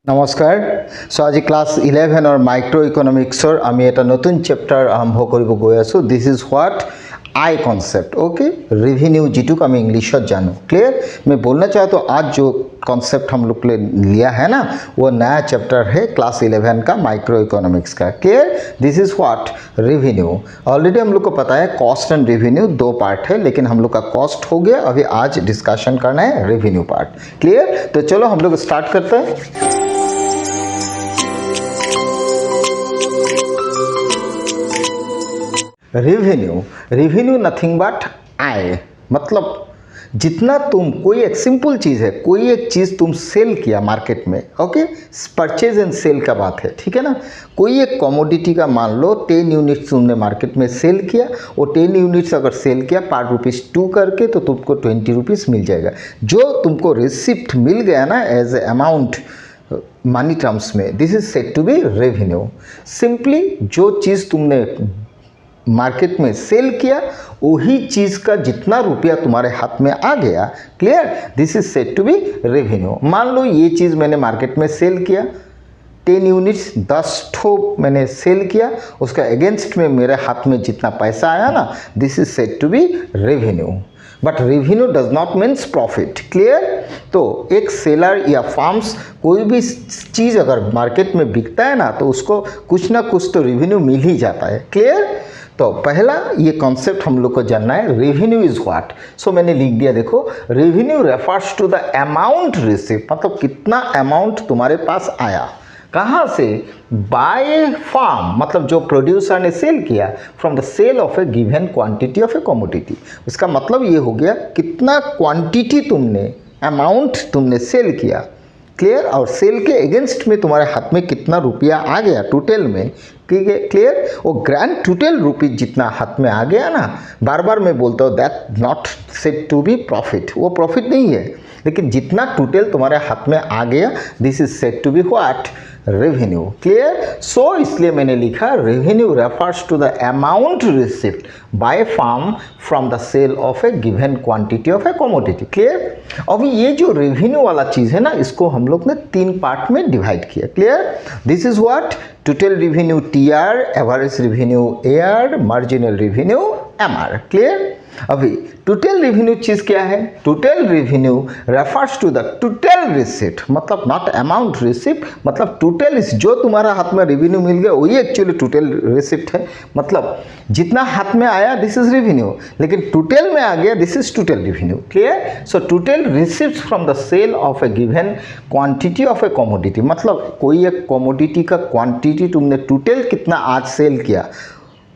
নমস্কাৰ। আজি class 11 micro ইকনমিক্সৰ আমি এটা নতুন চেপ্টাৰ আৰম্ভ কৰিব গৈ আছোঁ। This is what I concept okay revenue जिटुक हम इंग्लिश जानो क्लियर। मैं बोलना चाहता हूँ आज जो कॉन्सेप्ट हम लोग ने लिया है ना वो नया चैप्टर है क्लास 11 का माइक्रो इकोनॉमिक्स का। Clear. This is what revenue. Already हम लोग को पता है कॉस्ट एंड रेवेन्यू दो पार्ट है, लेकिन हम लोग का कॉस्ट हो गया, अभी आज डिस्कशन करना है रेवेन्यू पार्ट। क्लियर। तो चलो हम लोग स्टार्ट करते हैं। रेवेन्यू नथिंग बट आय, मतलब जितना तुम कोई एक सिंपल चीज़ है, कोई एक चीज़ तुम सेल किया मार्केट में, ओके परचेज एंड सेल का बात है, ठीक है ना। कोई एक कमोडिटी का मान लो 10 यूनिट्स तुमने मार्केट में सेल किया, वो 10 यूनिट्स अगर सेल किया पर रुपीज़ 2 करके तो तुमको 20 रुपीज़ मिल जाएगा। जो तुमको रिसिप्ट मिल गया ना as a amount money terms में, this is said to be revenue. Simply जो चीज़ तुमने मार्केट में सेल किया वही चीज़ का जितना रुपया तुम्हारे हाथ में आ गया, clear, this is said to be revenue. मान लो ये चीज़ मैंने मार्केट में सेल किया 10 यूनिट्स 10 ठो मैंने सेल किया, उसका अगेंस्ट में मेरे हाथ में जितना पैसा आया ना, this is said to be revenue. But revenue does not means profit. Clear. तो एक सेलर या फार्म्स कोई भी चीज़ अगर मार्केट में बिकता है ना तो उसको कुछ ना कुछ तो रेवेन्यू मिल ही जाता है। क्लियर। तो पहला ये कॉन्सेप्ट हम लोग को जानना है, रेवेन्यू इज व्हाट। सो मैंने लिख दिया, देखो revenue refers to the amount receive, मतलब कितना अमाउंट तुम्हारे पास आया, कहाँ से, बाय फार्म, मतलब जो प्रोड्यूसर ने सेल किया, from the sale of a given quantity of a commodity. इसका मतलब ये हो गया कितना क्वांटिटी तुमने, अमाउंट तुमने सेल किया, क्लियर, और सेल के अगेंस्ट में तुम्हारे हाथ में कितना रुपया आ गया टोटल में, ठीक है, क्लियर। वो ग्रैंड टोटल रुपीज जितना हाथ में आ गया ना, बार बार मैं बोलता हूँ that not said to be profit, वो प्रॉफिट नहीं है, लेकिन जितना टोटल तुम्हारे हाथ में आ गया, this is said to be what revenue. Clear. So इसलिए मैंने लिखा revenue refers to the amount received by firm from the sale of a given quantity of a commodity. Clear. अभी ये जो रेवेन्यू वाला चीज़ है ना, इसको हम लोग ने 3 पार्ट में डिवाइड किया। Clear. This is what total revenue TR, average revenue AR, marginal revenue MR। Clear. अभी टोटल रेवेन्यू चीज़ क्या है, total revenue refers to the total receipt, मतलब नॉट अमाउंट रिसिप्ट, मतलब टोटल जो तुम्हारा हाथ में रेवेन्यू मिल गया वही एक्चुअली टोटल रिसिप्ट है, मतलब जितना हाथ में आया दिस इज रेवेन्यू, लेकिन टोटल में आ गया this is total revenue. Clear. So total receipt from the sale of a given quantity of a commodity, मतलब कोई एक कमोडिटी का क्वांटिटी तुमने टोटल कितना आज सेल किया,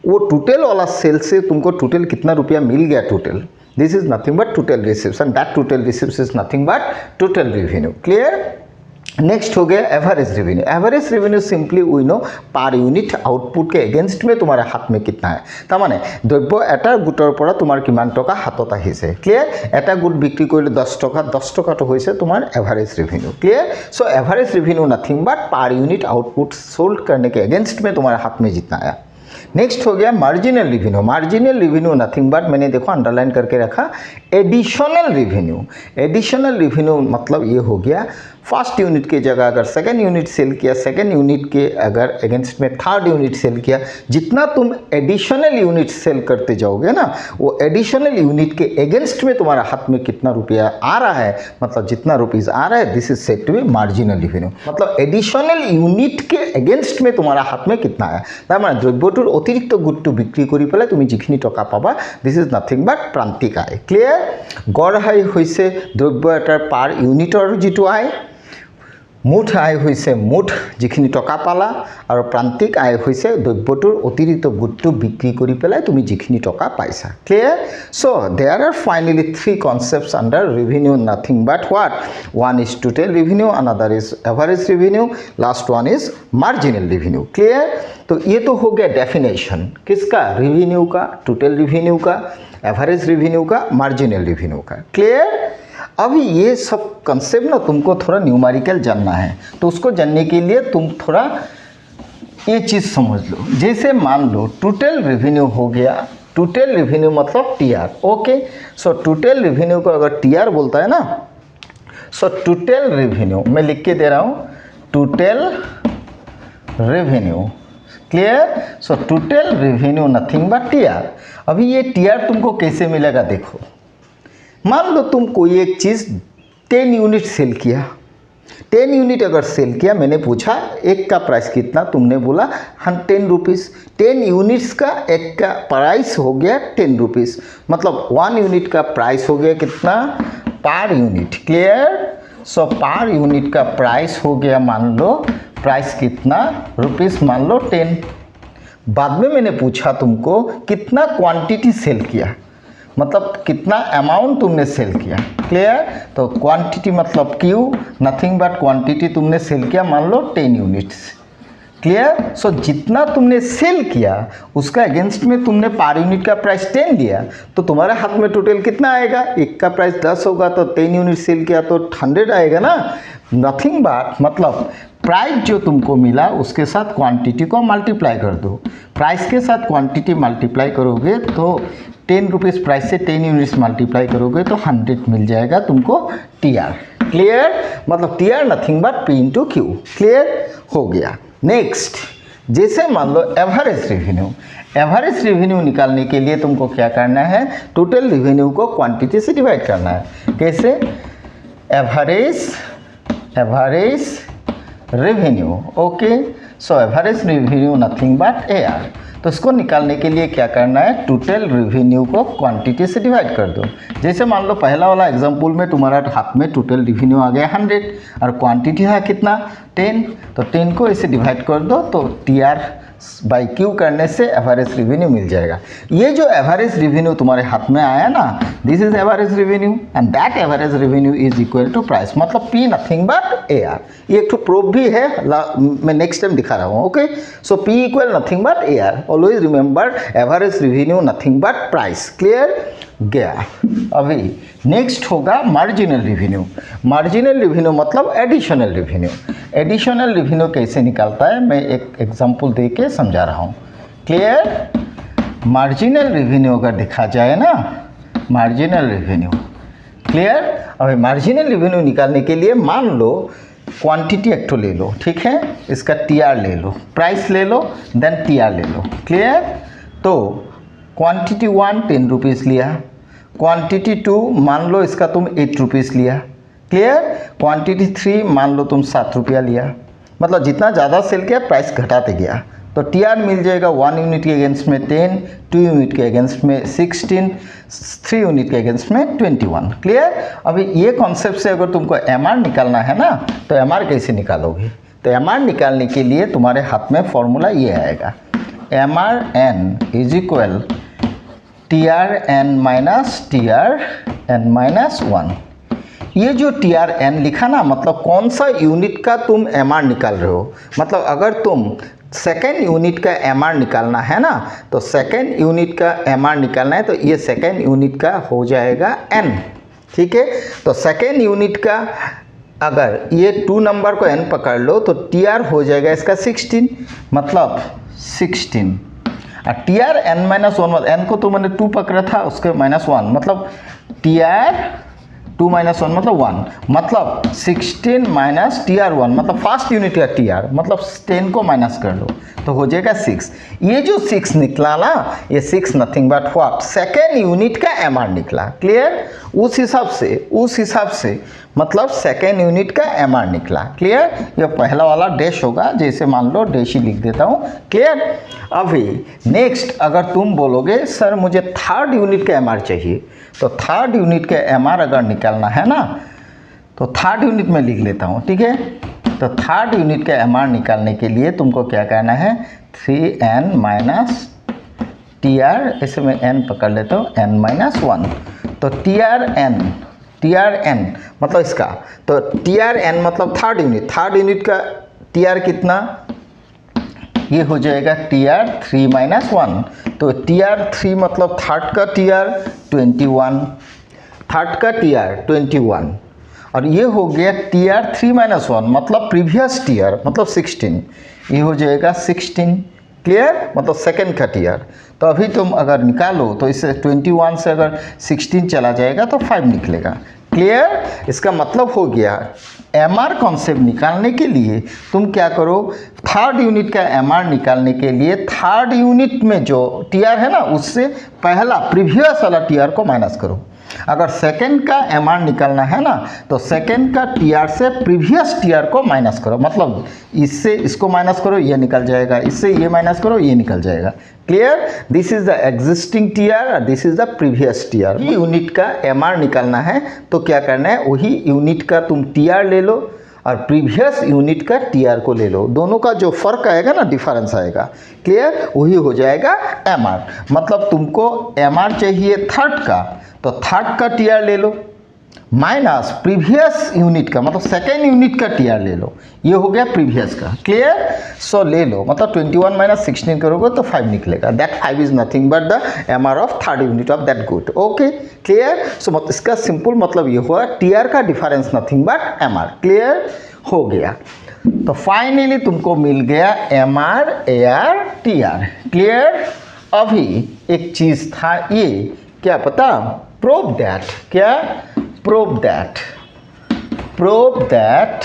वो टोटल वाला सेल से तुमको टोटल कितना रुपया मिल गया total, this is nothing but total receipts, and that total receipts is nothing but total revenue. Clear. Next हो गया average revenue. Average revenue simply we know per unit output के एगेंस्ट में तुम्हारे हाथ में कितना है, तारमाने द्रव्य एटार गुटर पर तुम्हार किमान टका हाथत आहिसे। क्लियर। एटा गुट बिक्री करिले 10 टका, 10 टका तो होइसे तुम्हार average revenue. Clear. So average revenue nothing but पर यूनिट आउटपुट सोल्ड करने के एगेंस्ट में तुम्हारे हाथ में जितना आया। नेक्स्ट हो गया marginal revenue. Marginal revenue nothing but, मैंने देखो अंडरलाइन करके रखा, एडिशनल रेवेन्यू। एडिशनल रेवेन्यू मतलब ये हो गया फर्स्ट यूनिट के जगह अगर सेकेंड यूनिट सेल किया, सेकेंड यूनिट के अगर अगेंस्ट में थर्ड यूनिट सेल किया, जितना तुम एडिशनल यूनिट सेल करते जाओगे ना, वो एडिशनल यूनिट के अगेंस्ट में तुम्हारा हाथ में कितना रुपया आ रहा है, मतलब जितना रुपीज़ आ रहा है, this is said to be marginal revenue. मतलब एडिशनल यूनिट के अगेंस्ट में तुम्हारा हाथ में कितना आया, तार माने द्रव्यटोर अतिरिक्त गुटटो बिक्री करि पेलाय तुम जिखिनि टका पाबा, दिस इज नथिंग बट प्रांतिक आय। क्लियर। गड़ आय होइसे द्रव्य एटार पार यूनिटर जिटु आय, मुठ आय होइसे मुठ जिखिनि टका पाला, और प्रांतिक आय होइसे द्रव्यटोर अतिरिक्त गुटटो बिक्री करि पेलाय तुम जिखिनि टका पाइसा। Clear. So there are finally 3 concepts under revenue, nothing but what, one is total revenue, another is average revenue, last one is marginal revenue. Clear. तो ये तो हो गया डेफिनेशन किसका, रेवेन्यू का, टोटल रेवेन्यू का, एवरेज रेवेन्यू का, marginal revenue का। क्लियर। अभी ये सब कंसेप्ट ना तुमको थोड़ा न्यूमेरिकल जानना है, तो उसको जानने के लिए तुम थोड़ा ये चीज़ समझ लो। जैसे मान लो टोटल रेवेन्यू हो गया, टोटल रेवेन्यू मतलब TR। Okay. So total revenue को अगर TR बोलता है ना, सो टोटल रेवेन्यू मैं लिख के दे रहा हूँ, total revenue. Clear? So total revenue nothing but TR. अभी ये टीआर तुमको कैसे मिलेगा देखो, मान लो तुम कोई एक चीज़ 10 यूनिट सेल किया, 10 यूनिट अगर सेल किया, मैंने पूछा एक का प्राइस कितना, तुमने बोला 10 रुपीज़। 10 यूनिट्स का एक का प्राइस हो गया 10 रुपीज़, मतलब 1 यूनिट का प्राइस हो गया कितना, पर यूनिट। क्लियर? सो पर यूनिट का प्राइस हो गया, मान लो प्राइस कितना रुपीज़, मान लो 10। बाद में मैंने पूछा तुमको कितना क्वांटिटी सेल किया, मतलब कितना अमाउंट तुमने सेल किया। क्लियर? तो क्वांटिटी मतलब क्यू, नथिंग बट क्वांटिटी तुमने सेल किया, मान लो 10 यूनिट्स। क्लियर? सो जितना तुमने सेल किया उसका अगेंस्ट में तुमने पर यूनिट का प्राइस 10 लिया, तो तुम्हारे हाथ में टोटल कितना आएगा, एक का प्राइस 10 होगा तो 10 यूनिट सेल किया तो 100 आएगा ना। नथिंग बट मतलब प्राइस जो तुमको मिला उसके साथ क्वांटिटी को मल्टीप्लाई कर दो। प्राइस के साथ क्वांटिटी मल्टीप्लाई करोगे तो 10 रुपीज़ प्राइस से 10 यूनिट्स मल्टीप्लाई करोगे तो 100 मिल जाएगा तुमको टीआर। क्लियर? मतलब TR nothing but P into Q. Clear हो गया। नेक्स्ट, जैसे मान लो एवरेज रेवेन्यू। एवरेज रेवेन्यू निकालने के लिए तुमको क्या करना है, टोटल रेवेन्यू को क्वांटिटी से डिवाइड करना है। कैसे? Average revenue. Okay, so average revenue nothing but AR. तो इसको निकालने के लिए क्या करना है, टोटल रेवेन्यू को क्वांटिटी से डिवाइड कर दो। जैसे मान लो पहला वाला एग्जांपल में तुम्हारा हाथ में टोटल रेवेन्यू आ गया 100 और क्वांटिटी है कितना 10, तो 10 को इसे डिवाइड कर दो तो टीआर बाई क्यू करने से एवरेज रेवेन्यू मिल जाएगा। ये जो एवरेज रेवेन्यू तुम्हारे हाथ में आया ना, this is average revenue and that average revenue is equal to price, मतलब P nothing but A R. ये एक तो प्रूफ भी है, मैं नेक्स्ट टाइम दिखा रहा हूँ। Okay, so P equal nothing but A R. Always remember average revenue nothing but price. Clear गया? अभी नेक्स्ट होगा मार्जिनल रेवेन्यू। मार्जिनल रेवेन्यू मतलब एडिशनल रेवेन्यू। एडिशनल रेवेन्यू कैसे निकालता है मैं एक एग्जांपल दे के समझा रहा हूँ। क्लियर? मार्जिनल रेवेन्यू अगर देखा जाए ना, मार्जिनल रेवेन्यू। क्लियर? अभी मार्जिनल रेवेन्यू निकालने के लिए मान लो क्वांटिटी एक तो ले लो, ठीक है, इसका टीआर ले लो, प्राइस ले लो, देन टीआर ले लो। क्लियर? तो क्वांटिटी 1 10 रुपीज़ लिया, क्वांटिटी 2 मान लो इसका तुम 8 रुपीज़ लिया। क्लियर? क्वांटिटी 3 मान लो तुम 7 रुपया लिया, मतलब जितना ज़्यादा सेल किया प्राइस घटाते गया, तो टीआर मिल जाएगा 1 यूनिट के अगेंस्ट में 10, 2 यूनिट के अगेंस्ट में 16, 3 यूनिट के अगेंस्ट में 21। क्लियर? अभी ये कॉन्सेप्ट से अगर तुमको एमआर निकालना है ना, तो एमआर कैसे निकालोगे, तो एमआर निकालने के लिए तुम्हारे हाथ में फॉर्मूला ये आएगा, MR N is equal TR N minus TR N minus 1। ये जो टीआर एन लिखा ना, मतलब कौन सा यूनिट का तुम एमआर निकाल रहे हो। मतलब अगर तुम सेकेंड यूनिट का एमआर निकालना है ना, तो सेकेंड यूनिट का एमआर निकालना है तो ये सेकेंड यूनिट का हो जाएगा एन। ठीक है, तो सेकेंड यूनिट का अगर ये 2 नंबर को एन पकड़ लो तो टीआर हो जाएगा इसका 16, मतलब 16। और टीआर एन माइनस 1, एन को तो मैंने 2 पकड़ा था, उसके -1, मतलब टीआर 2 माइनस 1 मतलब 1, मतलब 16 माइनस टीआर 1, मतलब फर्स्ट यूनिट का टीआर, मतलब 10 को माइनस कर लो तो हो जाएगा 6। ये जो 6 निकला ना, ये 6 nothing but what, second unit का एमआर निकला। क्लियर? उस हिसाब से मतलब सेकेंड यूनिट का एमआर निकला। क्लियर? ये पहला वाला डैश होगा, जैसे मान लो डैश ही लिख देता हूँ। क्लियर? अभी नेक्स्ट अगर तुम बोलोगे सर मुझे थर्ड यूनिट का एमआर चाहिए, तो थर्ड यूनिट का एमआर अगर निकालना है ना, तो थर्ड यूनिट में लिख लेता हूँ। ठीक है, तो थर्ड यूनिट का एमआर निकालने के लिए तुमको क्या करना है, 3n माइनस टीआर, इसे मैं n पकड़ लेता हूँ, n माइनस 1, तो टीआर एन मतलब इसका, तो टीआर एन मतलब थर्ड यूनिट का टीआर कितना, ये हो जाएगा टीआर 3 माइनस 1, तो टीआर 3 मतलब थर्ड का टीआर 21, थर्ड का टीआर 21, और ये हो गया टीआर 3 माइनस 1 मतलब प्रीवियस टीआर मतलब 16, ये हो जाएगा 16। क्लियर? मतलब सेकेंड का टीआर। तो अभी तुम अगर निकालो तो इससे 21 से अगर 16 चला जाएगा तो 5 निकलेगा। क्लियर? इसका मतलब हो गया एमआर कॉन्सेप्ट निकालने के लिए तुम क्या करो, थर्ड यूनिट का एमआर निकालने के लिए थर्ड यूनिट में जो टीआर है ना उससे पहला प्रीवियस वाला टीआर को माइनस करो। अगर सेकंड का एमआर निकालना है ना तो सेकंड का टीआर से प्रीवियस टीआर को माइनस करो, मतलब इससे इसको माइनस करो ये निकल जाएगा, इससे ये माइनस करो ये निकल जाएगा। Clear? This is the existing TR और this is the previous TR. Unit का एमआर निकालना है तो क्या करना है, वही यूनिट का तुम टीआर ले लो और प्रीवियस यूनिट का टीआर को ले लो, दोनों का जो फर्क आएगा ना डिफरेंस आएगा, क्लियर, वही हो जाएगा एमआर। मतलब तुमको एमआर चाहिए थर्ड का तो थर्ड का टीआर ले लो माइनस प्रीवियस यूनिट का, मतलब सेकेंड यूनिट का टीआर ले लो, ये हो गया प्रीवियस का। क्लियर? सो ले लो, मतलब 21 माइनस 16 करोगे तो 5 निकलेगा। That 5 is nothing but the MR of third unit of that good. Okay clear? So इसका सिंपल मतलब ये हुआ टीआर का difference nothing but MR. Clear हो गया? तो फाइनली तुमको मिल गया एमआर एआर टीआर। क्लियर? अभी एक चीज था ये, क्या पता, प्रूव दैट, क्या prove that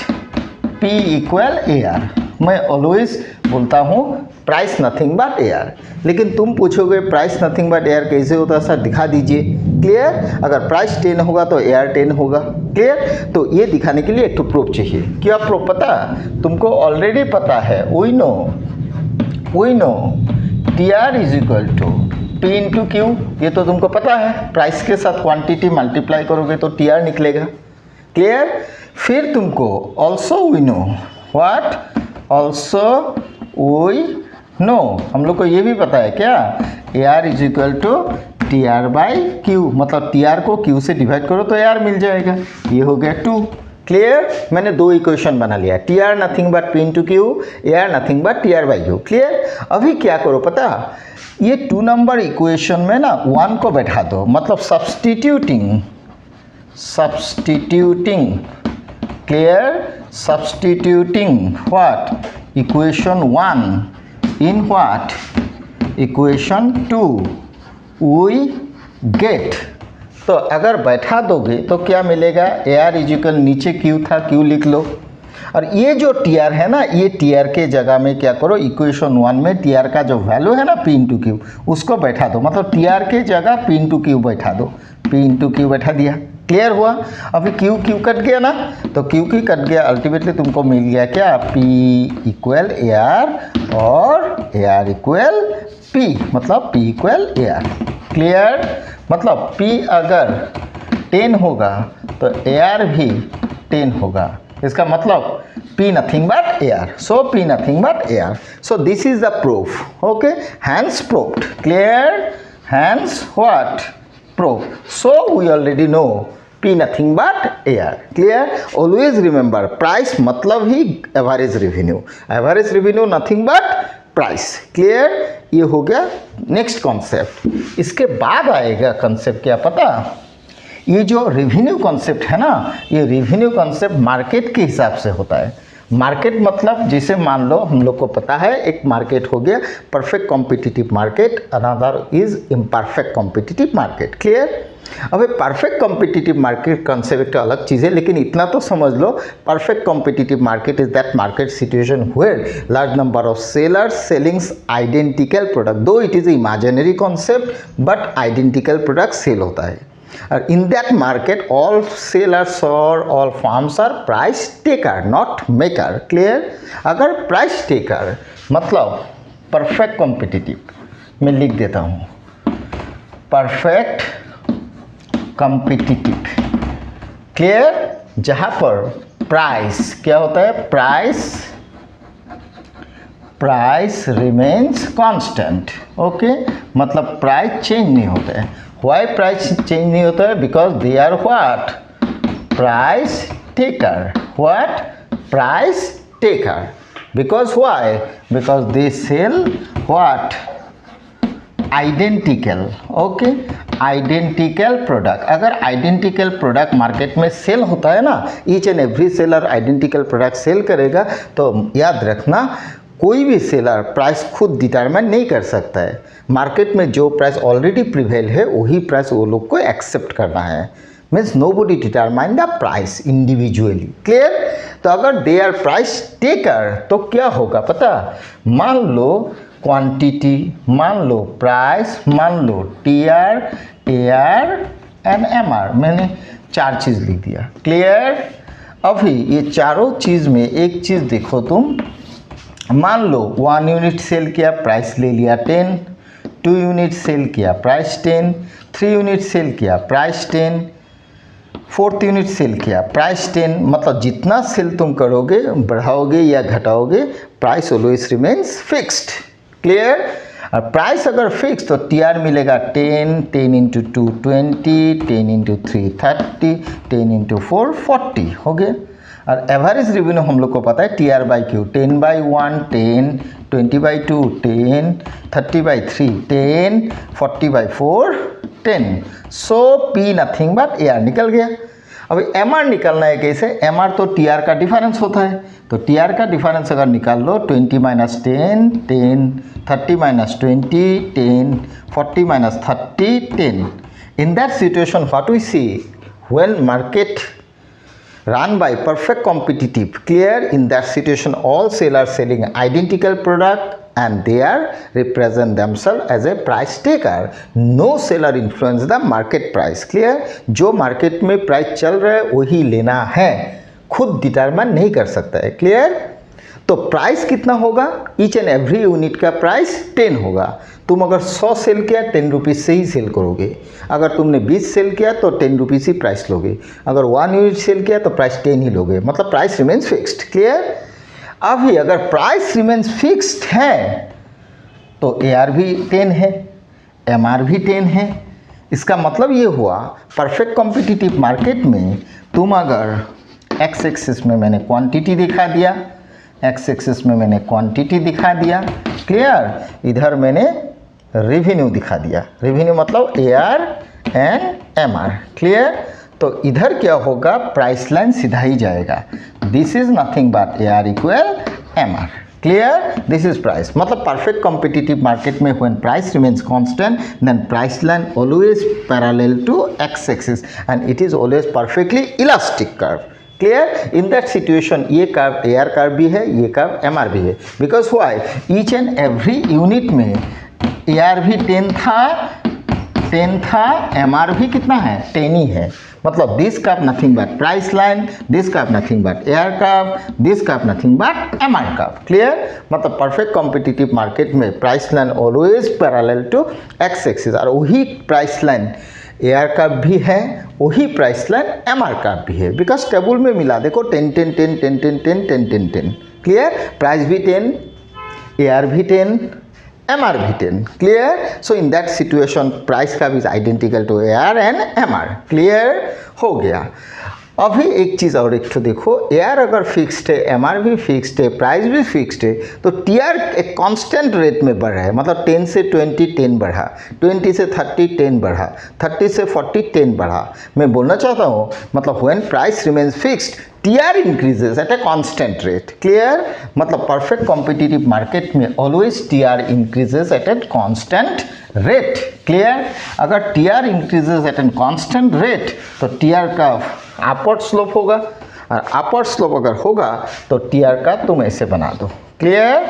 P equal AR। मैं ऑलवेज बोलता हूँ प्राइस नथिंग बट AR, लेकिन तुम पूछोगे प्राइस नथिंग बट AR कैसे होता है सर, दिखा दीजिए। क्लियर? अगर प्राइस 10 होगा तो AR 10 होगा। क्लियर? तो ये दिखाने के लिए एक तो प्रूफ चाहिए। क्या प्रूफ पता? तुमको ऑलरेडी पता है, we know TR is equal to P into Q, ये तो तुमको पता है। प्राइस के साथ क्वांटिटी मल्टीप्लाई करोगे तो TR निकलेगा। क्लियर? फिर तुमको also we know what, also we know, हम लोग को ये भी पता है क्या, AR is equal to TR by Q, मतलब TR को Q से डिवाइड करो तो AR मिल जाएगा। ये हो गया 2। क्लियर? मैंने दो इक्वेशन बना लिया, TR nothing but P into Q, AR nothing but TR by Q. Clear? अभी क्या करो पता, ये 2 नंबर इक्वेशन में ना 1 को बैठा दो, मतलब substituting. Clear? Substituting what, equation 1 in what, equation 2 we get. तो अगर बैठा दोगे तो क्या मिलेगा, AR इजिकल नीचे Q था, Q लिख लो, और ये जो TR है ना, ये TR के जगह में क्या करो, इक्वेशन 1 में TR का जो वैल्यू है ना P इंटू क्यू, उसको बैठा दो, मतलब TR के जगह P इंटू क्यू बैठा दो, P इंटू क्यू बैठा दिया। क्लियर हुआ? अभी Q कट गया ना, तो Q कट गया, अल्टीमेटली तुमको मिल गया क्या, P इक्वल AR और AR इक्वल P, मतलब P इक्वल AR। क्लियर? मतलब P अगर 10 होगा तो AR भी 10 होगा, इसका मतलब P nothing but AR, so P nothing but AR, so this is the proof. Okay, hence proved. Clear? Hence what? Proof. So we already know P nothing but AR. Clear? Always remember price मतलब ही average revenue, average revenue nothing but price. Clear? ये हो गया next concept. इसके बाद आएगा concept क्या पता, ये जो रेवेन्यू कॉन्सेप्ट है ना, ये रेवेन्यू कॉन्सेप्ट मार्केट के हिसाब से होता है। मार्केट मतलब जैसे मान लो हम लोग को पता है एक मार्केट हो गया perfect competitive market, another is imperfect competitive market. Clear? अब परफेक्ट कॉम्पिटिटिव मार्केट कॉन्सेप्ट अलग चीज़ है, लेकिन इतना तो समझ लो, perfect competitive market is that market situation where large number of sellers sellings identical product, though it is imaginary concept but identical product sale होता है। और in that market all sellers और all firms are price taker not maker. Clear? अगर price taker मतलब perfect competitive, मैं लिख देता हूँ परफेक्ट कॉम्पिटिटिव। क्लियर? जहाँ पर प्राइस क्या होता है, प्राइस रिमेन्स कांस्टेंट। ओके, मतलब प्राइस चेंज नहीं होता है। वाई प्राइस चेंज नहीं होता है, because they are what, price taker. What? Price taker. Because why? Because they sell what, identical. Okay, identical product. अगर आइडेंटिकल प्रोडक्ट मार्केट में sell होता है ना, each and every seller identical product sell करेगा, तो याद रखना कोई भी सेलर प्राइस खुद डिटरमाइन नहीं कर सकता है। मार्केट में जो प्राइस ऑलरेडी प्रिवेल है वही प्राइस वो लोग को एक्सेप्ट करना है। Means nobody determine the price individually. Clear? तो अगर दे आर प्राइस टेकर तो क्या होगा पता? मान लो क्वांटिटी, मान लो प्राइस, मान लो टीआर, एआर एंड एमआर, मैंने 4 चीज़ लिख दिया। क्लियर? अभी ये चारों चीज़ में एक चीज़ देखो तुम, मान लो 1 यूनिट सेल किया, प्राइस ले लिया 10, 2 यूनिट सेल किया, प्राइस 10, 3 यूनिट सेल किया, प्राइस 10, 4th यूनिट सेल किया, प्राइस 10। मतलब जितना सेल तुम करोगे, बढ़ाओगे या घटाओगे, price always remains fixed. Clear? और प्राइस अगर फिक्स तो टीआर मिलेगा 10, 10 इंटू 2 20, 10 इंटू 3 30, 10 इंटू 4 40 हो गया। और एवरेज रेवेन्यू हम लोग को पता है T R by Q, 10/1 10, 20/2 10, 30/3 10, 40/4 10। So P nothing but A are निकल गया। अब एम आर निकालना है कैसे? एम आर तो टी आर का डिफरेंस होता है, तो टी आर का डिफरेंस अगर निकाल लो 20 - 10 10, 30 - 20 10, 40 - 30 10। In that situation what we see, when market run by perfect competitive, clear, in that situation all sellers selling identical product and they are represent themselves as a price taker. No seller influence the market price. Clear? जो market में price चल रहा है वही लेना है, खुद determine नहीं कर सकता है। क्लियर? तो प्राइस कितना होगा? ईच एंड एवरी यूनिट का प्राइस 10 होगा। तुम अगर 100 सेल किया 10 रुपीज़ से ही सेल करोगे, अगर तुमने 20 सेल किया तो 10 रुपीज़ ही प्राइस लोगे, अगर 1 यूनिट सेल किया तो प्राइस 10 ही लोगे, मतलब प्राइस रिमेन्स फिक्स्ड। क्लियर? अभी अगर प्राइस रिमेन्स फिक्स्ड है तो एआर भी 10 है, एमआर भी 10 है। इसका मतलब ये हुआ परफेक्ट कॉम्पिटिटिव मार्केट में तुम अगर एक्स एक्सिस में मैंने क्वांटिटी दिखा दिया, एक्स एक्सिस में मैंने क्वांटिटी दिखा दिया, क्लियर, इधर मैंने रेवेन्यू दिखा दिया, रेवेन्यू मतलब एआर एंड एमआर। क्लियर? तो इधर क्या होगा? प्राइस लाइन सीधा ही जाएगा, this is nothing but AR equal MR. Clear? This is price, मतलब परफेक्ट कॉम्पिटिटिव मार्केट में when price remains constant then price line always parallel to X axis and it is always perfectly elastic curve. Clear? In that situation ये curve AR curve भी है, ये curve MR भी है, because why each and every unit में AR भी 10 था, MR भी कितना है? 10 ही है। मतलब this curve nothing but price line, this curve nothing but AR curve, this curve nothing but MR curve. Clear? मतलब परफेक्ट कॉम्पिटिटिव मार्केट में price line always parallel to X axis, और वही प्राइस लाइन एआर कर्व भी है, वही price line MR curve भी है, because table में मिला देखो 10 10 10 10 10 10 10 10 10। क्लियर? प्राइस भी 10, एआर भी 10, एमआर भी 10। Clear? So in that situation price curve is identical to AR and MR. Clear हो गया। अभी एक चीज़ और एक तो देखो, एआर अगर फिक्स्ड है, एमआर भी फिक्स्ड है, प्राइस भी फिक्स्ड है, तो टीआर एक कांस्टेंट रेट में बढ़ रहा है, मतलब 10 से 20 10 बढ़ा, 20 से 30 10 बढ़ा, 30 से 40 10 बढ़ा। मैं बोलना चाहता हूँ मतलब when price remains fixed TR increases at a constant rate. Clear? मतलब परफेक्ट कॉम्पिटिटिव मार्केट में always TR increases at a constant rate. Clear? अगर TR increases at an constant rate तो टीआर का अपवर्ड स्लोप होगा, और upward slope अगर होगा तो टीआर का तुम ऐसे बना दो। क्लियर?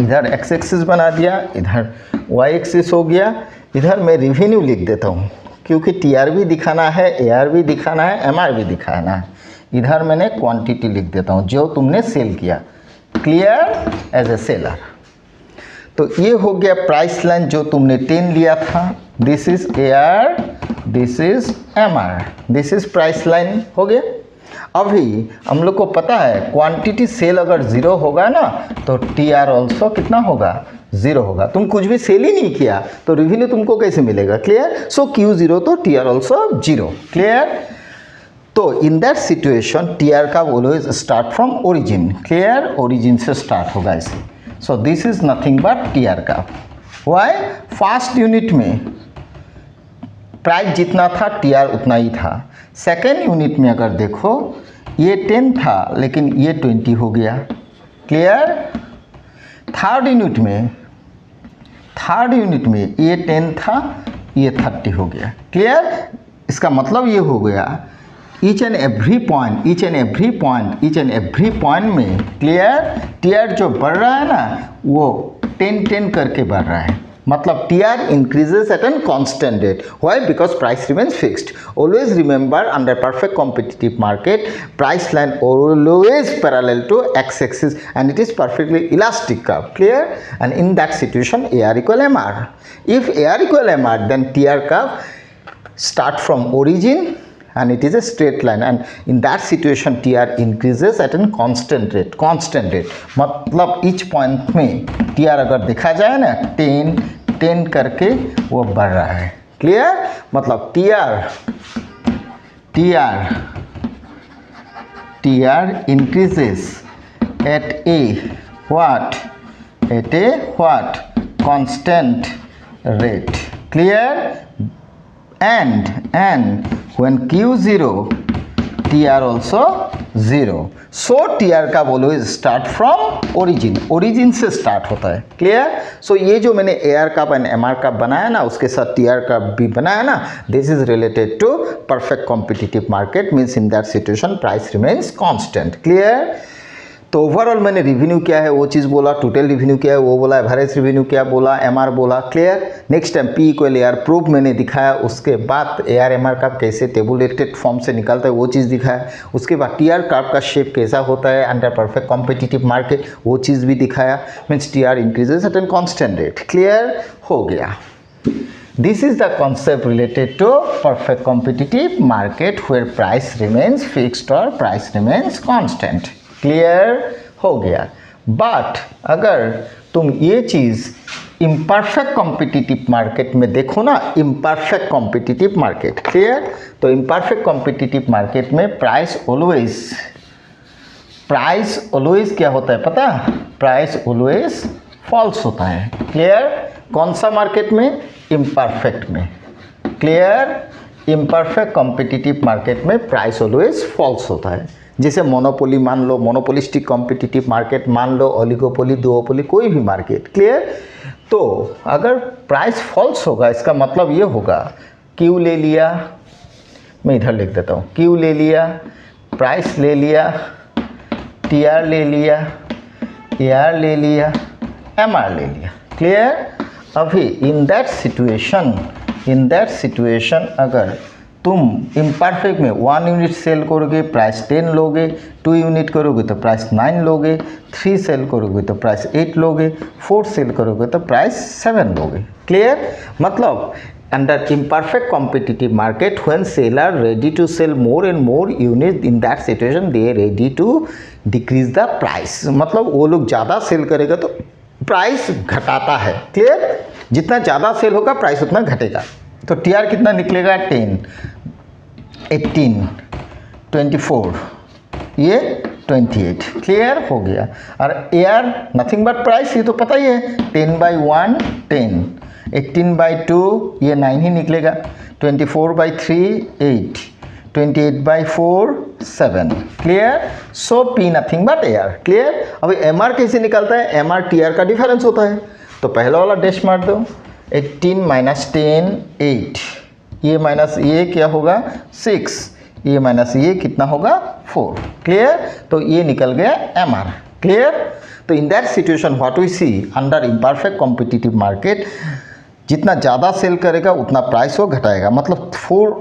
इधर एक्स एक्सिस बना दिया, इधर वाई एक्सिस हो गया, इधर मैं रेवेन्यू लिख देता हूँ क्योंकि टीआर भी दिखाना है, एआर भी दिखाना है, एमआर भी दिखाना है। इधर मैंने क्वांटिटी लिख देता हूँ जो तुमने सेल किया। क्लियर? As a seller. तो ये हो गया प्राइस लाइन जो तुमने 10 लिया था, this is AR, this is MR, this is price line हो गया। अभी हम लोग को पता है क्वांटिटी सेल अगर 0 होगा ना तो टीआर ऑल्सो कितना होगा? 0 होगा। तुम कुछ भी सेल ही नहीं किया तो रेवेन्यू तुमको कैसे मिलेगा? क्लियर? सो Q0 तो टीआर ऑल्सो 0। क्लियर? तो इन दैट सिचुएशन टीआर का always start from origin. Clear? Origin से स्टार्ट होगा इसे। So this is nothing but TR का। वाई? फर्स्ट यूनिट में प्राइस जितना था टीआर उतना ही था। सेकेंड यूनिट में अगर देखो ये 10 था लेकिन ये 20 हो गया। क्लियर? थर्ड यूनिट में ये 10 था, ये 30 हो गया। क्लियर? इसका मतलब ये हो गया ईच एंड एवरी पॉइंट में क्लियर टीआर जो बढ़ रहा है ना वो 10 करके बढ़ रहा है, मतलब TR increases at an constant rate. Why? Because price remains fixed. Always remember under perfect competitive market price line always parallel to X axis and it is perfectly elastic curve. Clear? And in that situation AR equal MR. If AR equal MR, then TR curve start from origin and it is a straight line, and in that situation TR increases at a constant rate. मतलब each point में TR अगर देखा जाए ना 10 करके वो बढ़ रहा है. क्लियर? मतलब TR increases at a what? Constant rate. Clear? And when Q0, TR also 0. So TR का always start from origin से start होता है. Clear? So ये जो मैंने AR का and MR का बनाया ना उसके साथ TR का भी बनाया ना, this is related to perfect competitive market, means in that situation price remains constant. Clear? तो ओवरऑल मैंने रिवेन्यू क्या है वो चीज़ बोला, टोटल रिवेन्यू क्या है वो बोला, एवरेज रिवेन्यू क्या बोला, एमआर बोला. Clear? Next time P equal AR proof मैंने दिखाया. उसके बाद AR MR का कैसे टेबुलेटेड फॉर्म से निकलता है वो चीज़ दिखाया. उसके बाद TR कर्व का शेप कैसा होता है अंडर परफेक्ट कॉम्पिटिटिव मार्केट वो चीज़ भी दिखाया. Means TR increases at an constant rate. Clear हो गया? This is the concept related to perfect competitive market where price remains fixed or price remains constant. Clear हो गया? बट अगर तुम ये चीज़ इम्परफेक्ट कॉम्पिटिटिव मार्केट में देखो ना, इम्परफेक्ट कॉम्पिटिटिव मार्केट. क्लियर? तो इम्परफेक्ट कॉम्पिटिटिव मार्केट में प्राइस ऑलवेज क्या होता है पता? प्राइस ऑलवेज फॉल्स होता है. क्लियर? कौन सा मार्केट में? इम्परफेक्ट में. क्लियर? इम्परफेक्ट कॉम्पिटिटिव मार्केट में प्राइस ऑलवेज फॉल्स होता है. जैसे मोनोपोली मान लो, मोनोपोलिस्टिक कॉम्पिटिटिव मार्केट मान लो, ओलिगोपोली, दुओपोली, कोई भी मार्केट. क्लियर? तो अगर प्राइस फॉल्स होगा इसका मतलब ये होगा क्यू ले लिया, मैं इधर लिख देता हूँ, क्यू ले लिया, प्राइस ले लिया, TR ले लिया, AR ले लिया, MR ले लिया. क्लियर? अभी इन दैट सिचुएशन अगर तुम इम्परफेक्ट में 1 यूनिट सेल करोगे प्राइस 10 लोगे, 2 यूनिट करोगे तो प्राइस 9 लोगे, 3 सेल करोगे तो प्राइस 8 लोगे, 4 सेल करोगे तो प्राइस 7 लोगे. क्लियर? मतलब under imperfect competitive market when seller ready to sell more and more units, in that situation they are ready to decrease the price. मतलब वो लोग ज़्यादा सेल करेगा तो प्राइस घटाता है. क्लियर? जितना ज़्यादा सेल होगा प्राइस उतना घटेगा. तो TR कितना निकलेगा? 10, 18, 24, ये 28. क्लियर हो गया? और AR नथिंग बट प्राइस, ये तो पता ही है. 10/1 10, 18/2 ये 9 ही निकलेगा, 24/3 8, 28/4 7. Clear? So P nothing but AR. Clear? अभी MR कैसे निकलता है? MR TR का डिफरेंस होता है. तो पहला वाला डैश मार दो. 18 - 10 8, ये माइनस ये क्या होगा 6, ये माइनस ये कितना होगा 4. क्लियर? तो ये निकल गया MR. क्लियर? तो in that situation what we see under imperfect competitive market, जितना ज़्यादा सेल करेगा उतना प्राइस वो घटाएगा. मतलब 4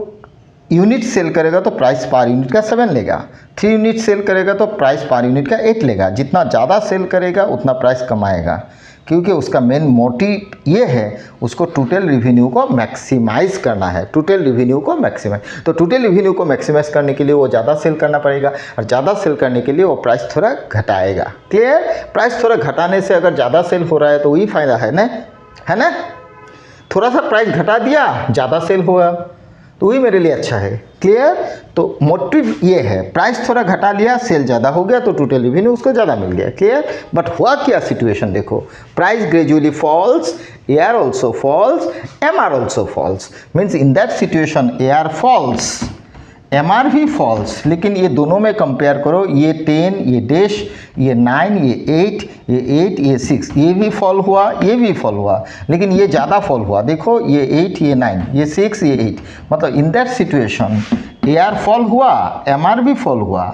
यूनिट सेल करेगा तो प्राइस पर यूनिट का 7 लेगा, 3 यूनिट सेल करेगा तो प्राइस पर यूनिट का 8 लेगा. जितना ज़्यादा सेल करेगा उतना प्राइस कमाएगा, क्योंकि उसका मेन मोटिव ये है उसको टोटल रिवेन्यू को मैक्सिमाइज़ करना है. टोटल रिवेन्यू को मैक्सिमाइज, तो टोटल रिवेन्यू को मैक्सिमाइज़ करने के लिए वो ज़्यादा सेल करना पड़ेगा, और ज़्यादा सेल करने के लिए वो प्राइस थोड़ा घटाएगा. क्लियर? प्राइस थोड़ा घटाने से अगर ज़्यादा सेल हो रहा है तो वही फ़ायदा है ना. थोड़ा सा प्राइस घटा दिया, ज़्यादा सेल हुआ तो वही मेरे लिए अच्छा है. क्लियर? तो मोटिव ये है, प्राइस थोड़ा घटा लिया, सेल ज़्यादा हो गया तो टोटल रिवेन्यू उसको ज़्यादा मिल गया. क्लियर? बट हुआ क्या सिचुएशन देखो, price gradually falls, AR also falls, MR also falls. Means in that situation AR falls, M R भी फॉल्स, लेकिन ये दोनों में कंपेयर करो, ये 10, ये डैश, ये 9, ये 8, ये 6, ये भी फॉल हुआ, ये भी फॉल हुआ, लेकिन ये ज़्यादा फॉल हुआ। देखो ये 8, ये 9, ये 6, ये 8, मतलब इन that situation A R fall हुआ, एम आर भी फॉल हुआ,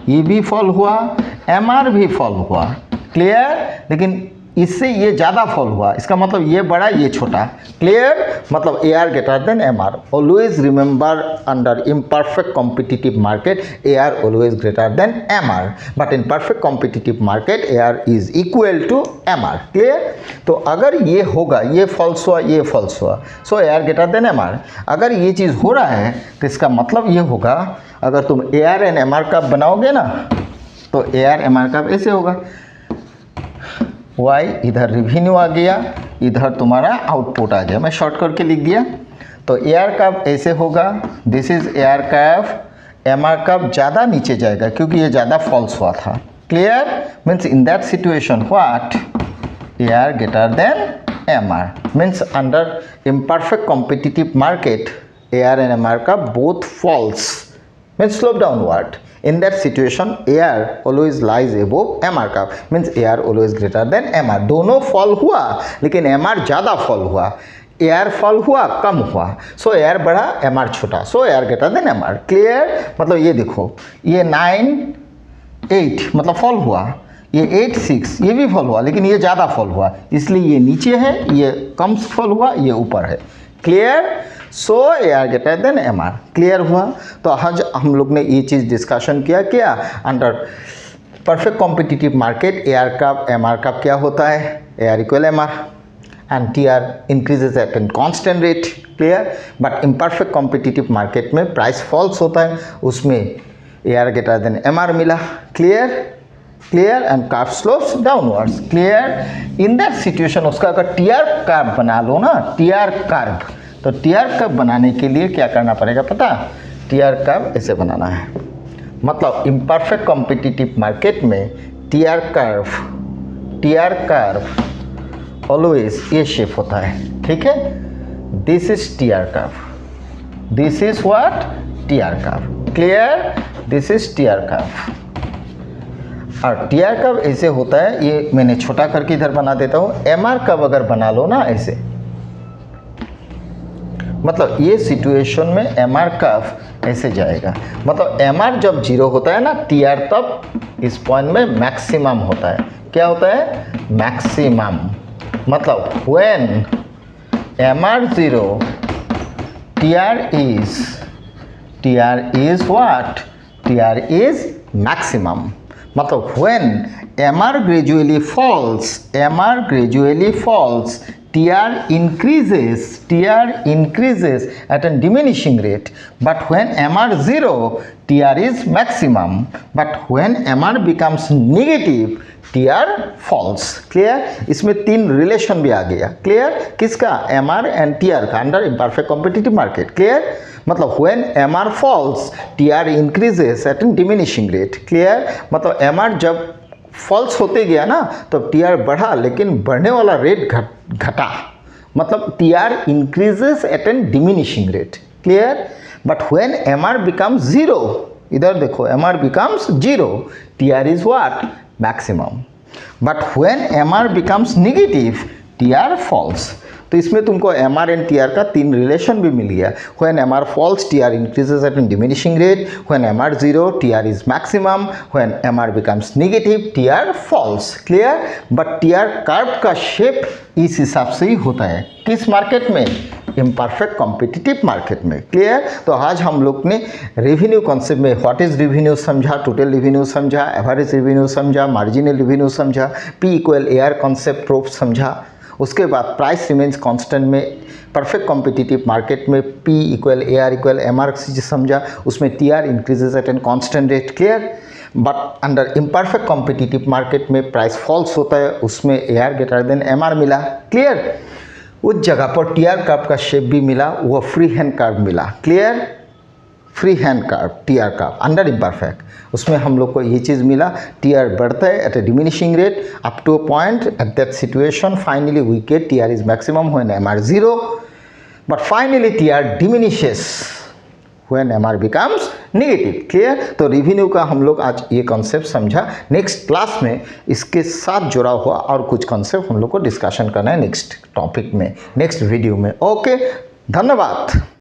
ये भी फॉल हुआ, एम आर भी फॉल हुआ। क्लियर? लेकिन इससे ये ज़्यादा फॉल हुआ, इसका मतलब ये बड़ा, ये छोटा। क्लियर? मतलब A R greater than M R. Always remember under imperfect competitive market A R always greater than M R, but in perfect competitive market A R is equal to M R. Clear? तो अगर ये होगा, ये falls हुआ, ये falls हुआ, so A R greater than M R. अगर ये चीज़ हो रहा है तो इसका मतलब ये होगा, अगर तुम A R and M R का बनाओगे ना, तो ए आर एम आर का ऐसे होगा, वाई इधर रिवेन्यू आ गया, इधर तुम्हारा आउटपुट आ गया, मैं शॉर्ट करके लिख दिया। तो ए आर कर्व ऐसे होगा, this is A R curve, M R curve ज़्यादा नीचे जाएगा क्योंकि ये ज़्यादा फॉल्स हुआ था। Clear? Means in that situation what, A R greater than M R, means under imperfect competitive market A R and M R curve both falls, means slope downward. In that situation, AR always lies above MR curve, means AR always greater than MR। दोनों fall हुआ, लेकिन MR ज़्यादा fall हुआ, AR fall हुआ, कम हुआ, सो AR बड़ा, MR छोटा, सो AR greater than MR। Clear? मतलब ये देखो, ये 9, 8 मतलब फॉल हुआ, ये 8, 6 ये भी फॉल हुआ, लेकिन ये ज़्यादा फॉल हुआ, इसलिए ये नीचे है, ये कम फॉल हुआ, ये ऊपर है। Clear? So A R greater than M R. Clear हुआ? तो आज हम लोग ने ये चीज़ डिस्कशन किया, क्या under perfect competitive market A R का एम आर का क्या होता है, A R equal M R and T R increases at an constant rate. Clear? But imperfect competitive market में प्राइस फॉल्स होता है, उसमें A R greater than M R मिला। Clear? Clear? And curve slopes downwards. Clear? In that situation उसका अगर T R curve बना लो ना, टी आर कर्व, तो टी आर कर्व बनाने के लिए क्या करना पड़ेगा पता? टी आर कर्व ऐसे बनाना है, मतलब इम्परफेक्ट कॉम्पिटिटिव मार्केट में टी आर कर्व ऑलवेज ये शेप होता है। ठीक है? This is T R curve, this is what, T R curve. Clear? This is T R curve, और टी आर कर्व ऐसे होता है, ये मैंने छोटा करके इधर बना देता हूँ। एम आर कर्व अगर बना लो ना ऐसे, मतलब ये सिचुएशन में एम आर कर्व ऐसे जाएगा, मतलब एम आर जब 0 होता है ना, टी आर तब इस पॉइंट में मैक्सिमम होता है। क्या होता है? मैक्सिमम। मतलब when M R 0, T R is what, T R is maximum. मतलब when M R gradually falls, TR increases at a diminishing rate, but when MR 0, TR is maximum, but when MR becomes negative, TR falls। Clear? इसमें 3 relation भी आ गया। Clear? किसका? MR and TR का under imperfect competitive market. Clear? मतलब when MR falls, TR increases at a diminishing rate। Clear? मतलब MR जब false होते गया ना, तो टी आर बढ़ा, लेकिन बढ़ने वाला रेट घटा, मतलब T R increases at an diminishing rate. Clear? But when M R becomes 0, इधर देखो, M R becomes 0, T R is what, maximum. But when M R becomes negative, T R falls. तो इसमें तुमको M R and T R का 3 relation भी मिल गया। When M R falls, T R increases at an diminishing rate, when M R 0, T R is maximum, when M R becomes negative, T R falls. Clear? But T R curve का shape इस हिसाब से ही होता है, किस market में? Imperfect competitive market में। क्लियर? तो आज हम लोग ने रेवेन्यू कॉन्सेप्ट में व्हाट इज रेवेन्यू समझा, टोटल रेवेन्यू समझा, एवरेज रेवेन्यू समझा, मार्जिनल रेवेन्यू समझा, P equal A R concept proof समझा। उसके बाद प्राइस रिमेन्स कांस्टेंट में परफेक्ट कॉम्पिटिटिव मार्केट में P equal A R equal M R समझा, उसमें T R increases at an constant rate. Clear? But under imperfect competitive market में price falls होता है, उसमें A R greater than M R मिला। Clear? उस जगह पर टी आर कर्व का शेप भी मिला, वो फ्री हैंड कर्व मिला। Clear? Free hand curve, T R curve under imperfect, उसमें हम लोग को ये चीज़ मिला, टी आर बढ़ता है at a diminishing rate up to a point, at that situation finally we get T R is maximum when M R 0, but finally T R diminishes when MR becomes negative. Clear? तो revenue का हम लोग आज ये concept समझा। Next class में इसके साथ जुड़ा हुआ और कुछ कॉन्सेप्ट हम लोग को डिस्कशन करना है नेक्स्ट टॉपिक में, नेक्स्ट वीडियो में। ओके, धन्यवाद।